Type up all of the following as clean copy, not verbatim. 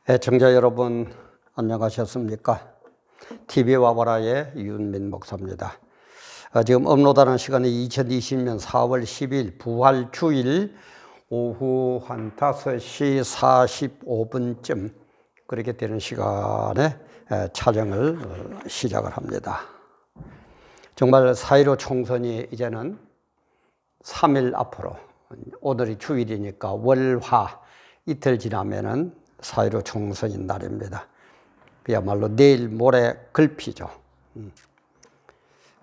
애청자 여러분 안녕하셨습니까? TV와 보라의 윤민 목사입니다. 지금 업로드하는 시간이 2020년 4월 10일 부활주일 오후 한 5시 45분쯤 그렇게 되는 시간에 촬영을 시작을 합니다. 정말 4.15 총선이 이제는 3일 앞으로, 오늘이 주일이니까 월화 이틀 지나면은 4.15 총선인 날입니다. 그야말로 내일 모레 글피죠.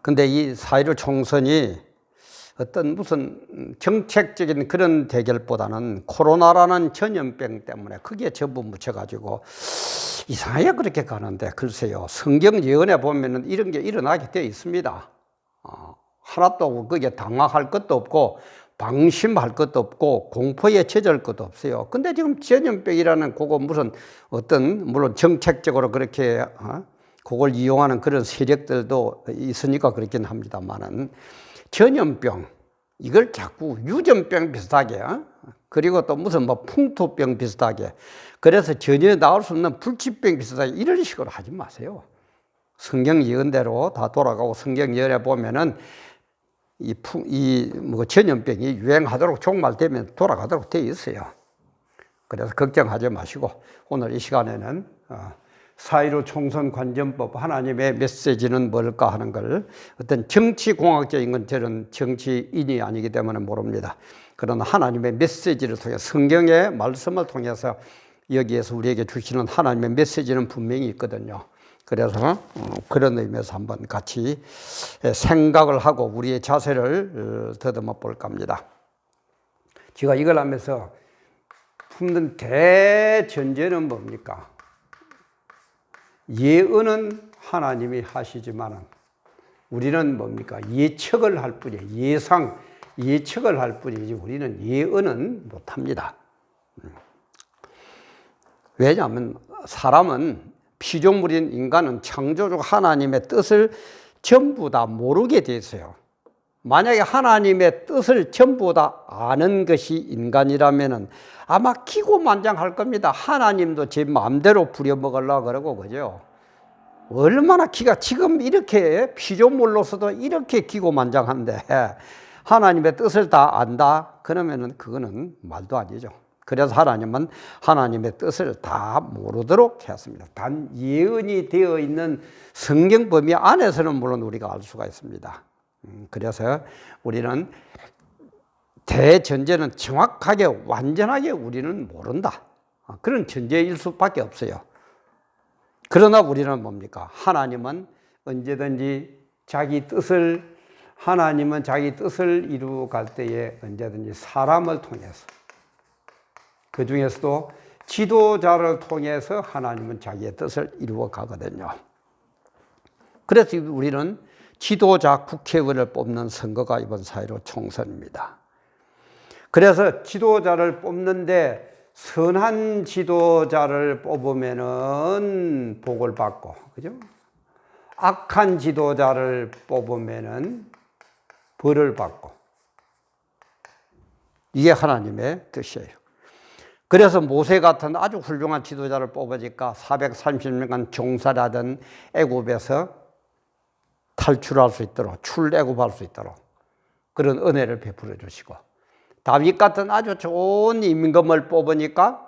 근데 이 4.15 총선이 어떤 무슨 정책적인 그런 대결보다는 코로나라는 전염병 때문에 크게 전부 묻혀가지고 이상하게 그렇게 가는데, 글쎄요, 성경 예언에 보면은 이런 게 일어나게 되어 있습니다. 하나도 거기에 당황할 것도 없고 방심할 것도 없고 공포에 처질 것도 없어요. 근데 지금 전염병이라는 그거 무슨 어떤 물론 정책적으로 그렇게 그걸 이용하는 그런 세력들도 있으니까 그렇긴 합니다만은, 전염병 이걸 자꾸 유전병 비슷하게 그리고 또 무슨 뭐 풍토병 비슷하게, 그래서 전혀 나올 수 없는 불치병 비슷하게 이런 식으로 하지 마세요. 성경 예언대로 다 돌아가고, 성경 예언에 보면은 뭐 전염병이 유행하도록 종말되면 돌아가도록 되어 있어요. 그래서 걱정하지 마시고 오늘 이 시간에는 4.15 총선 관전법, 하나님의 메시지는 뭘까 하는 걸, 어떤 정치공학적인 건 저는 정치인이 아니기 때문에 모릅니다. 그러나 하나님의 메시지를 통해, 성경의 말씀을 통해서 여기에서 우리에게 주시는 하나님의 메시지는 분명히 있거든요. 그래서 그런 의미에서 한번 같이 생각을 하고 우리의 자세를 더듬어 볼까 합니다. 제가 이걸 하면서 품는 대전제는 뭡니까? 예언은 하나님이 하시지만 우리는 뭡니까? 예측을 할 뿐이에요. 예측을 할 뿐이지 우리는 예언은 못합니다. 왜냐하면 사람은, 피조물인 인간은 창조주 하나님의 뜻을 전부 다 모르게 돼 있어요. 만약에 하나님의 뜻을 전부 다 아는 것이 인간이라면 아마 기고만장할 겁니다. 하나님도 제 마음대로 부려먹으려고 그러고, 그죠? 얼마나 지금 이렇게 피조물로서도 이렇게 기고만장한데 하나님의 뜻을 다 안다? 그러면은 그거는 말도 아니죠. 그래서 하나님은 하나님의 뜻을 다 모르도록 했습니다. 단 예언이 되어 있는 성경 범위 안에서는 물론 우리가 알 수가 있습니다. 그래서 우리는 대전제는 정확하게 완전하게 우리는 모른다, 그런 전제일 수밖에 없어요. 그러나 우리는 뭡니까? 하나님은 언제든지 하나님은 자기 뜻을 이루어갈 때에 언제든지 사람을 통해서, 그 중에서도 지도자를 통해서 하나님은 자기의 뜻을 이루어 가거든요. 그래서 우리는 지도자 국회의원을 뽑는 선거가 이번 4.15 총선입니다. 그래서 지도자를 뽑는데 선한 지도자를 뽑으면은 복을 받고, 그죠? 악한 지도자를 뽑으면은 벌을 받고, 이게 하나님의 뜻이에요. 그래서 모세 같은 아주 훌륭한 지도자를 뽑으니까 430년간 종살이하던 애굽에서 탈출할 수 있도록, 출애굽할 수 있도록 그런 은혜를 베풀어 주시고, 다윗 같은 아주 좋은 임금을 뽑으니까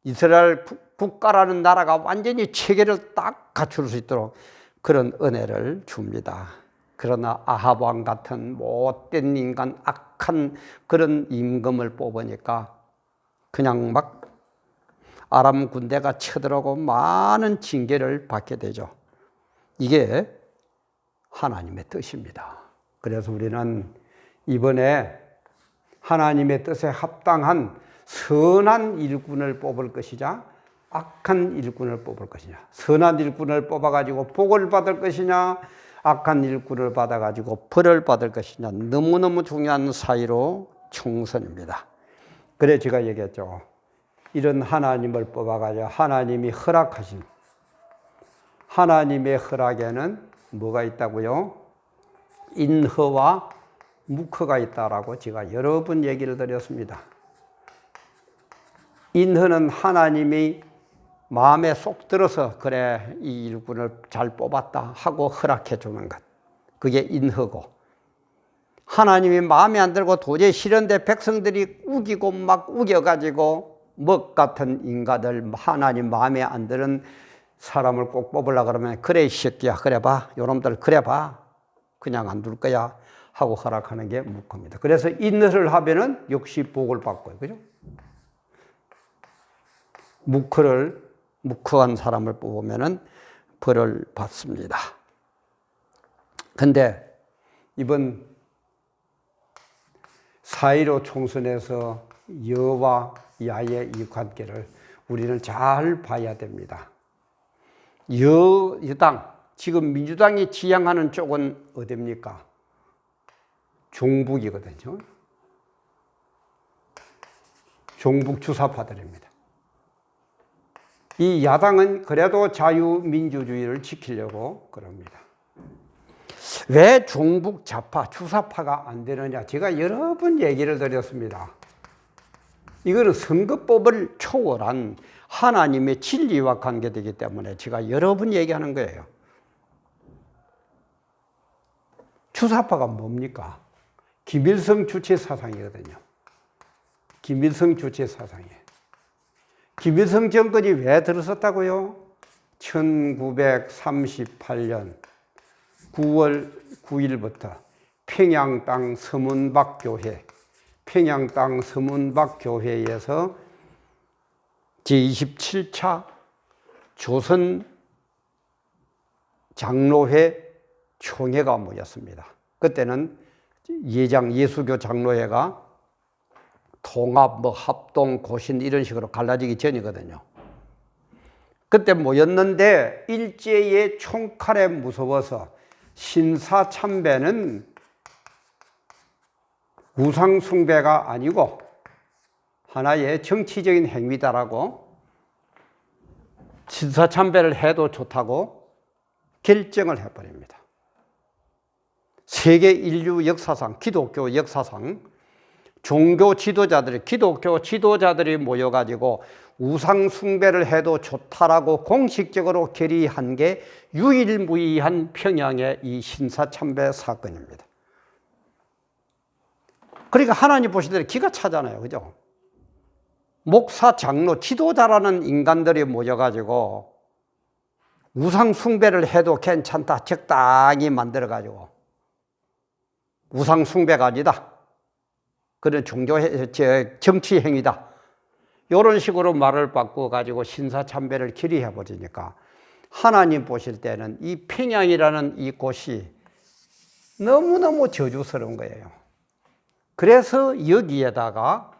이스라엘 국가라는 나라가 완전히 체계를 딱 갖출 수 있도록 그런 은혜를 줍니다. 그러나 아합 왕 같은 못된 인간, 악한 그런 임금을 뽑으니까 그냥 막 아람 군대가 쳐들어오고 많은 징계를 받게 되죠. 이게 하나님의 뜻입니다. 그래서 우리는 이번에 하나님의 뜻에 합당한 선한 일꾼을 뽑을 것이냐, 악한 일꾼을 뽑을 것이냐, 선한 일꾼을 뽑아가지고 복을 받을 것이냐, 악한 일꾼을 받아가지고 벌을 받을 것이냐, 너무너무 중요한 4.15 총선입니다. 그래 제가 얘기했죠. 이런 하나님을 뽑아가지고 하나님이 허락하신, 하나님의 허락에는 뭐가 있다고요? 인허와 묵허가 있다라고 제가 여러 번 얘기를 드렸습니다. 인허는 하나님이 마음에 쏙 들어서 그래 이 일꾼을 잘 뽑았다 하고 허락해 주는 것. 그게 인허고. 하나님이 마음에 안 들고 도저히 싫은데 백성들이 우기고 막 우겨가지고 먹 같은 인간들, 하나님 마음에 안 드는 사람을 꼭 뽑으려고 그러면 그래 이 새끼야 그래 봐 요놈들 그래 봐 그냥 안 둘 거야 하고 허락하는 게 묵허입니다. 그래서 인허를 하면은 역시 복을 받고요. 그죠? 묵허한 사람을 뽑으면은 벌을 받습니다. 근데 이번 4.15 총선에서 여와 야의 이 관계를 우리는 잘 봐야 됩니다. 여당, 지금 민주당이 지향하는 쪽은 어디입니까? 종북이거든요. 종북 주사파들입니다. 이 야당은 그래도 자유민주주의를 지키려고 그럽니다. 왜 종북 좌파, 주사파가 안 되느냐? 제가 여러 번 얘기를 드렸습니다. 이거는 선거법을 초월한 하나님의 진리와 관계되기 때문에 제가 여러 번 얘기하는 거예요. 주사파가 뭡니까? 김일성 주체 사상이거든요. 김일성 주체 사상이에요. 김일성 정권이 왜 들어섰다고요? 1938년 9월 9일부터 평양 땅 서문박 교회, 평양 땅 서문박 교회에서 제27차 조선 장로회 총회가 모였습니다. 그때는 예수교 장로회가 통합, 합동, 고신 이런 식으로 갈라지기 전이거든요. 그때 모였는데 일제의 총칼에 무서워서 신사참배는 우상숭배가 아니고 하나의 정치적인 행위다라고 신사참배를 해도 좋다고 결정을 해버립니다. 세계 인류 역사상, 기독교 역사상 종교 지도자들이, 기독교 지도자들이 모여가지고 우상숭배를 해도 좋다라고 공식적으로 결의한 게 유일무이한 평양의 이 신사참배 사건입니다. 그러니까 하나님 보실 때 기가 차잖아요. 그죠? 목사, 장로, 지도자라는 인간들이 모여가지고 우상숭배를 해도 괜찮다, 적당히 만들어가지고 우상숭배가 아니다. 그런 정치 행위다. 이런 식으로 말을 바꿔가지고 신사참배를 결의해버리니까 하나님 보실 때는 이 평양이라는 이 곳이 너무너무 저주스러운 거예요. 그래서 여기에다가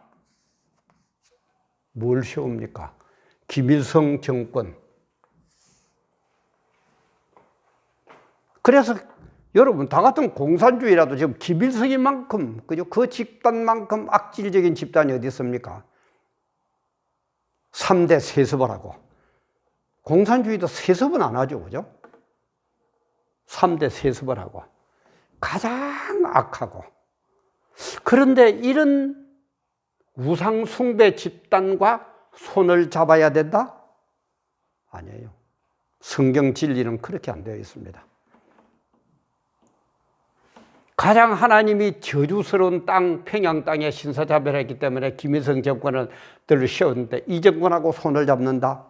뭘 세웁니까? 김일성 정권. 그래서 여러분 다 같은 공산주의라도 지금 김일성이만큼 그죠? 그 집단만큼 악질적인 집단이 어디 있습니까? 3대 세습을 하고 공산주의도 세습은 안 하죠. 그죠? 3대 세습을 하고 가장 악하고 그런데 이런 우상숭배 집단과 손을 잡아야 된다? 아니에요. 성경 진리는 그렇게 안 되어 있습니다. 가장 하나님이 저주스러운 땅, 평양 땅에 신사참배를 했기 때문에 김일성 정권을 세웠는데 이 정권하고 손을 잡는다?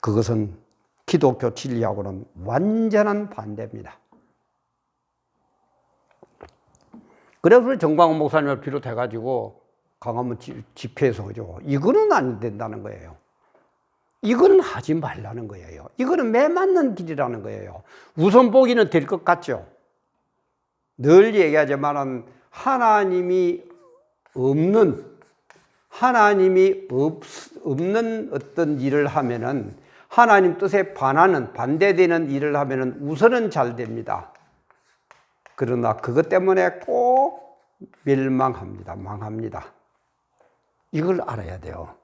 그것은 기독교 진리하고는 완전한 반대입니다. 그래서 정광훈 목사님을 비롯해가지고 강화문 집회에서 그죠? 이거는 안 된다는 거예요. 이거는 하지 말라는 거예요. 이거는 매 맞는 길이라는 거예요. 우선 보기는 될 것 같죠? 늘 얘기하지만은 하나님이 없는 어떤 일을 하면은 하나님 뜻에 반대되는 일을 하면은 우선은 잘 됩니다. 그러나 그것 때문에 꼭 멸망합니다. 망합니다. 이걸 알아야 돼요.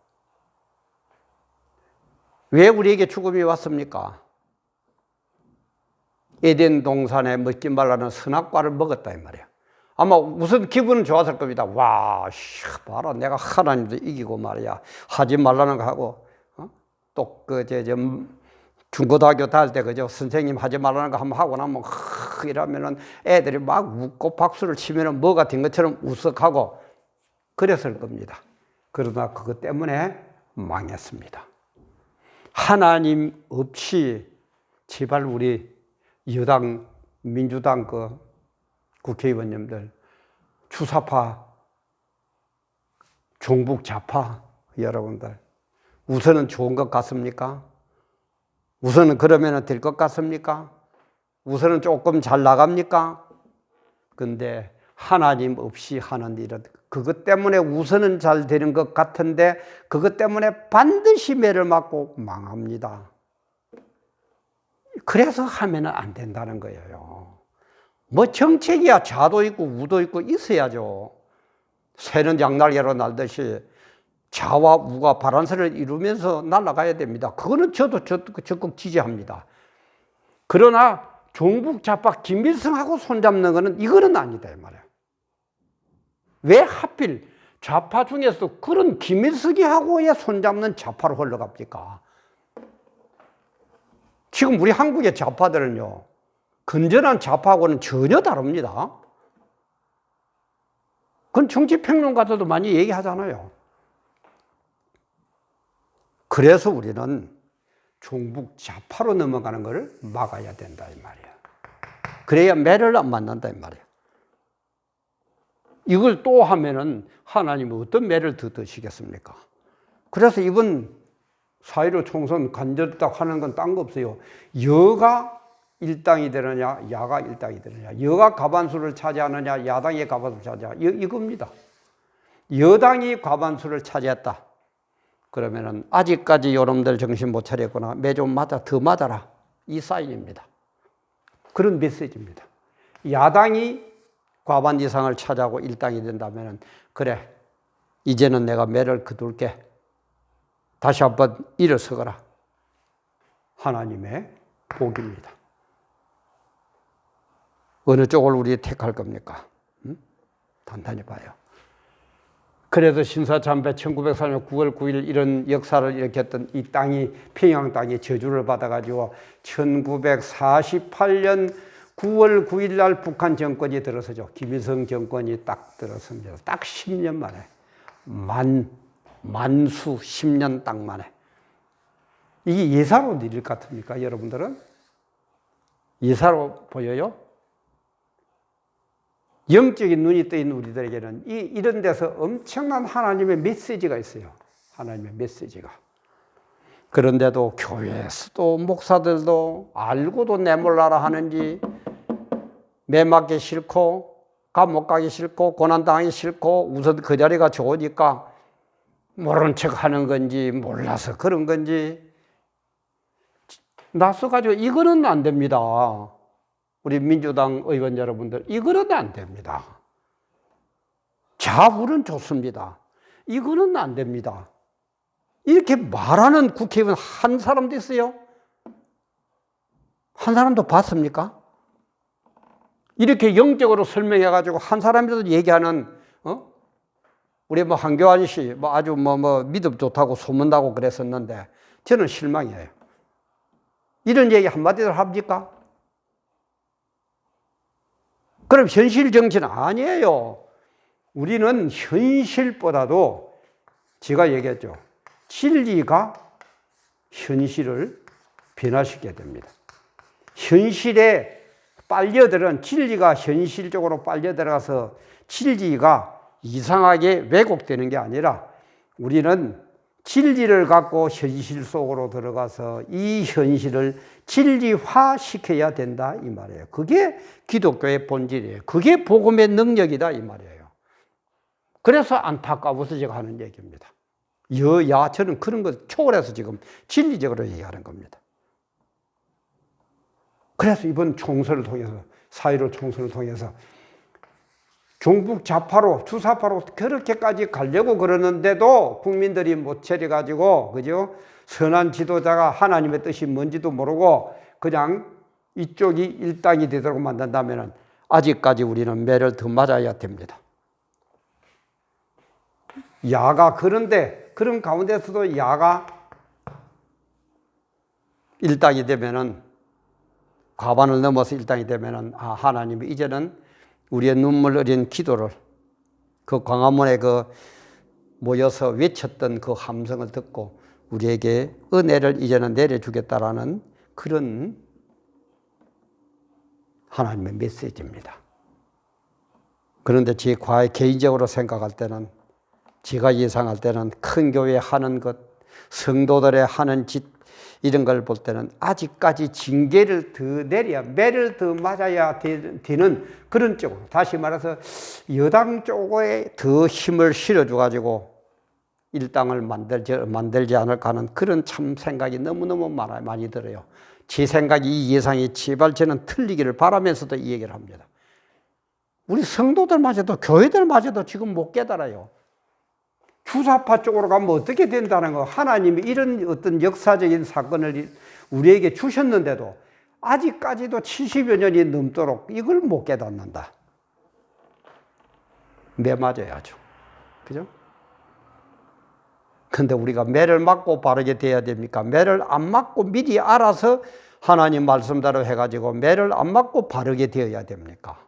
왜 우리에게 죽음이 왔습니까? 에덴 동산에 먹지 말라는 선악과를 먹었다 이 말이에요. 아마 우선 기분은 좋았을 겁니다. 와, 봐라, 내가 하나님도 이기고 말이야. 하지 말라는 거 하고, 또 중고등학교 다닐 때 그죠? 선생님 하지 말라는 거 한번 하고 나면 이러면은 애들이 막 웃고 박수를 치면은 뭐가 된 것처럼 우석하고 그랬을 겁니다. 그러나 그것 때문에 망했습니다. 하나님 없이 제발 우리 여당, 민주당 국회의원님들, 주사파, 종북 좌파 여러분들 우선은 좋은 것 같습니까? 우선은 그러면 될 것 같습니까? 우선은 조금 잘 나갑니까? 근데 하나님 없이 하는 일은 그것 때문에 우선은 잘 되는 것 같은데 그것 때문에 반드시 매를 맞고 망합니다. 그래서 하면 안 된다는 거예요. 뭐 정책이야 좌도 있고 우도 있고 있어야죠. 새는 양날개로 날듯이 좌와 우가 바란서를 이루면서 날아가야 됩니다. 그거는 저도 적극 지지합니다. 그러나 종북 좌파 김일성하고 손잡는 거는 이거는 아니다 이 말이에요. 왜 하필 좌파 중에서 그런 김일성이하고의 손잡는 좌파로 흘러갑니까? 지금 우리 한국의 좌파들은요, 건전한 좌파하고는 전혀 다릅니다. 그건 정치평론가들도 많이 얘기하잖아요. 그래서 우리는 종북 좌파로 넘어가는 것을 막아야 된다 이 말이에요. 그래야 매를 안 맞는다 이 말이에요. 이걸 또 하면은 하나님은 어떤 매를 더 드시겠습니까? 그래서 이번 4.15 총선 간절딱 하는 건 딴 거 없어요. 여가 일당이 되느냐, 야가 일당이 되느냐, 여가 과반수를 차지하느냐, 야당이 과반수를 차지하느냐, 이겁니다. 여당이 과반수를 차지했다. 그러면은 아직까지 여러분들 정신 못 차렸구나. 매 좀 맞아, 더 맞아라. 이 사인입니다. 그런 메시지입니다. 야당이 과반 이상을 차지하고 일당이 된다면은 그래, 이제는 내가 매를 거둘게. 다시 한번 일어서거라. 하나님의 복입니다. 어느 쪽을 우리 택할 겁니까? 단단히 봐요. 그래서 신사참배 1904년 9월 9일 이런 역사를 일으켰던 이 땅이 평양 땅이 저주를 받아가지고 1948년 9월 9일 날 북한 정권이 들어서죠. 김일성 정권이 딱 들어섭니다. 딱 10년 만에 만수 10년 딱 만에. 이게 예사로 일일 것 같습니까? 여러분들은? 예사로 보여요? 영적인 눈이 떠 있는 우리들에게는 이런 데서 엄청난 하나님의 메시지가 있어요. 하나님의 메시지가. 그런데도 교회에서도 목사들도 알고도 내몰라라 하는지 매 맞기 싫고 감옥 가기 싫고 고난당하기 싫고 우선 그 자리가 좋으니까 모른 척 하는 건지 몰라서 그런 건지 나서가지고 이거는 안 됩니다. 우리 민주당 의원 여러분들 이거는 안 됩니다. 좌우는 좋습니다. 이거는 안 됩니다. 이렇게 말하는 국회의원 한 사람도 있어요? 한 사람도 봤습니까? 이렇게 영적으로 설명해가지고 한 사람이라도 얘기하는 우리 한교안 씨 아주 믿음 좋다고 소문나고 그랬었는데 저는 실망이에요. 이런 얘기 한마디도 합니까? 그럼 현실 정치는 아니에요. 우리는 현실보다도 제가 얘기했죠. 진리가 현실을 변화시켜야 됩니다. 현실에 빨려들은 진리가 현실적으로 빨려들어가서 진리가 이상하게 왜곡되는 게 아니라 우리는 진리를 갖고 현실 속으로 들어가서 이 현실을 진리화시켜야 된다 이 말이에요. 그게 기독교의 본질이에요. 그게 복음의 능력이다 이 말이에요. 그래서 안타까워서 제가 하는 얘기입니다. 여야 저는 그런 것 초월해서 지금 진리적으로 얘기하는 겁니다. 그래서 이번 총선을 통해서 4.15 총선을 통해서 종북 좌파로 주사파로 그렇게까지 가려고 그러는데도 국민들이 못 차려가지고 그죠? 선한 지도자가 하나님의 뜻이 뭔지도 모르고 그냥 이쪽이 일당이 되도록 만든다면 아직까지 우리는 매를 더 맞아야 됩니다. 야가 그런데 그런 가운데서도 야가 일당이 되면은 과반을 넘어서 일당이 되면은 하나님이 이제는 우리의 눈물 어린 기도를 그 광화문에 그 모여서 외쳤던 그 함성을 듣고 우리에게 은혜를 이제는 내려주겠다라는 그런 하나님의 메시지입니다. 그런데 제 개인적으로 생각할 때는 제가 예상할 때는 큰 교회 하는 것, 성도들의 하는 짓 이런 걸 볼 때는 아직까지 징계를 더 내려야 매를 더 맞아야 되는 그런 쪽으로 다시 말해서 여당 쪽에 더 힘을 실어줘 가지고 일당을 만들지 않을까 하는 그런 참 생각이 너무너무 많이 들어요. 제 생각이 이 예상이 제발 저는 틀리기를 바라면서도 이 얘기를 합니다. 우리 성도들마저도 교회들마저도 지금 못 깨달아요. 주사파 쪽으로 가면 어떻게 된다는 거. 하나님이 이런 어떤 역사적인 사건을 우리에게 주셨는데도 아직까지도 70여 년이 넘도록 이걸 못 깨닫는다. 매 맞아야죠. 그죠? 근데 우리가 매를 맞고 바르게 돼야 됩니까? 매를 안 맞고 미리 알아서 하나님 말씀대로 해가지고 매를 안 맞고 바르게 되어야 됩니까?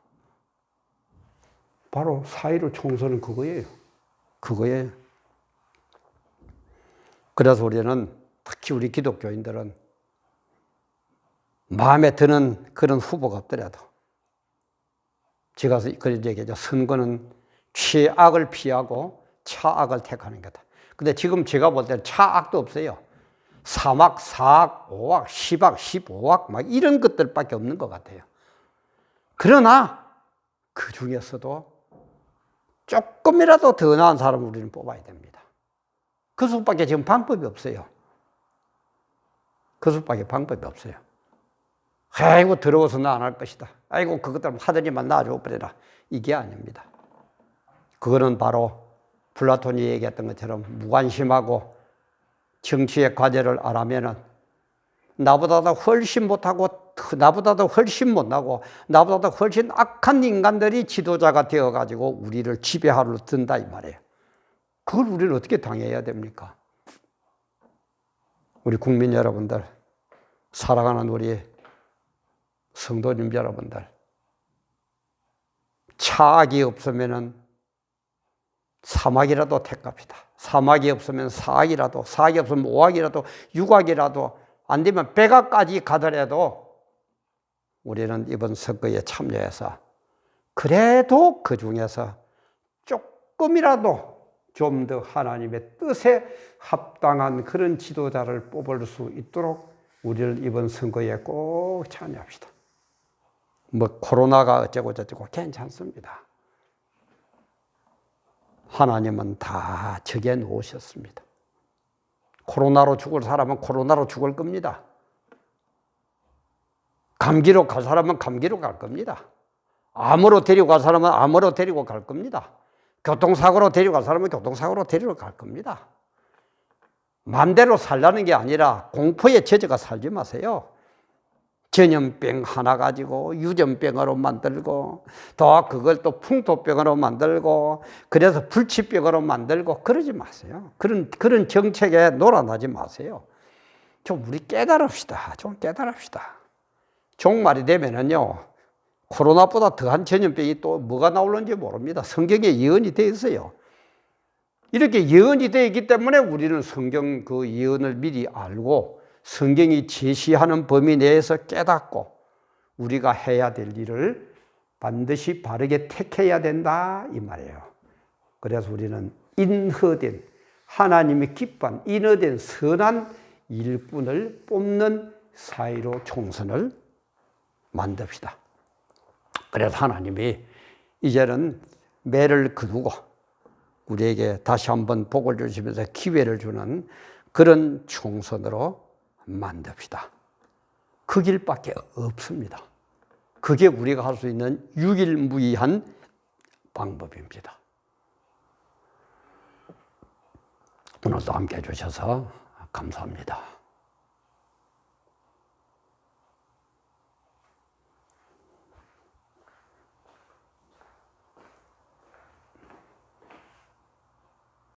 바로 4.15 총선은 그거예요. 그거예요. 그래서 우리는 특히 우리 기독교인들은 마음에 드는 그런 후보가 없더라도 제가 그런 얘기하죠. 선거는 최악을 피하고 차악을 택하는 거다. 근데 지금 제가 볼 때는 차악도 없어요. 3악, 4악, 5악, 10악, 15악 막 이런 것들밖에 없는 것 같아요. 그러나 그 중에서도 조금이라도 더 나은 사람을 우리는 뽑아야 됩니다. 그 수밖에 지금 방법이 없어요. 그 수밖에 방법이 없어요. 아이고 더러워서 나 안 할 것이다. 아이고 그것들 하더니만 놔줘 버려라. 이게 아닙니다. 그거는 바로 플라톤이 얘기했던 것처럼 무관심하고 정치의 과제를 안 하면은 나보다도 훨씬 못하고 나보다도 훨씬 못나고 나보다도 훨씬 악한 인간들이 지도자가 되어가지고 우리를 지배하러 든다 이 말이에요. 그걸 우리는 어떻게 당해야 됩니까? 우리 국민 여러분들, 사랑하는 우리 성도님 여러분들, 차악이 없으면은 사막이라도 택합시다. 사막이 없으면 사악이라도, 사악이 없으면 5악이라도, 6악이라도, 안 되면 100악까지 가더라도 우리는 이번 선거에 참여해서 그래도 그 중에서 조금이라도 좀 더 하나님의 뜻에 합당한 그런 지도자를 뽑을 수 있도록 우리는 이번 선거에 꼭 참여합시다. 뭐 코로나가 어쩌고 저쩌고 괜찮습니다. 하나님은 다 정해 놓으셨습니다. 코로나로 죽을 사람은 코로나로 죽을 겁니다. 감기로 갈 사람은 감기로 갈 겁니다. 암으로 데리고 갈 사람은 암으로 데리고 갈 겁니다. 교통사고로 데리고 갈 사람은 교통사고로 데리고 갈 겁니다. 마음대로 살라는 게 아니라 공포에 젖어가 살지 마세요. 전염병 하나 가지고 유전병으로 만들고 또 그걸 또 풍토병으로 만들고 그래서 불치병으로 만들고 그러지 마세요. 그런 정책에 놀아나지 마세요. 좀 우리 깨달읍시다. 좀 깨달읍시다. 종말이 되면은요, 코로나보다 더한 전염병이 또 뭐가 나올는지 모릅니다. 성경에 예언이 되어 있어요. 이렇게 예언이 되어 있기 때문에 우리는 성경 그 예언을 미리 알고 성경이 제시하는 범위 내에서 깨닫고 우리가 해야 될 일을 반드시 바르게 택해야 된다 이 말이에요. 그래서 우리는 인허된 하나님이 기뻐한 인허된 선한 일꾼을 뽑는 4.15 총선을 만듭시다. 그래서 하나님이 이제는 매를 거두고 우리에게 다시 한번 복을 주시면서 기회를 주는 그런 총선으로 만듭시다. 그 길밖에 없습니다. 그게 우리가 할 수 있는 유일무이한 방법입니다. 오늘도 함께 해주셔서 감사합니다.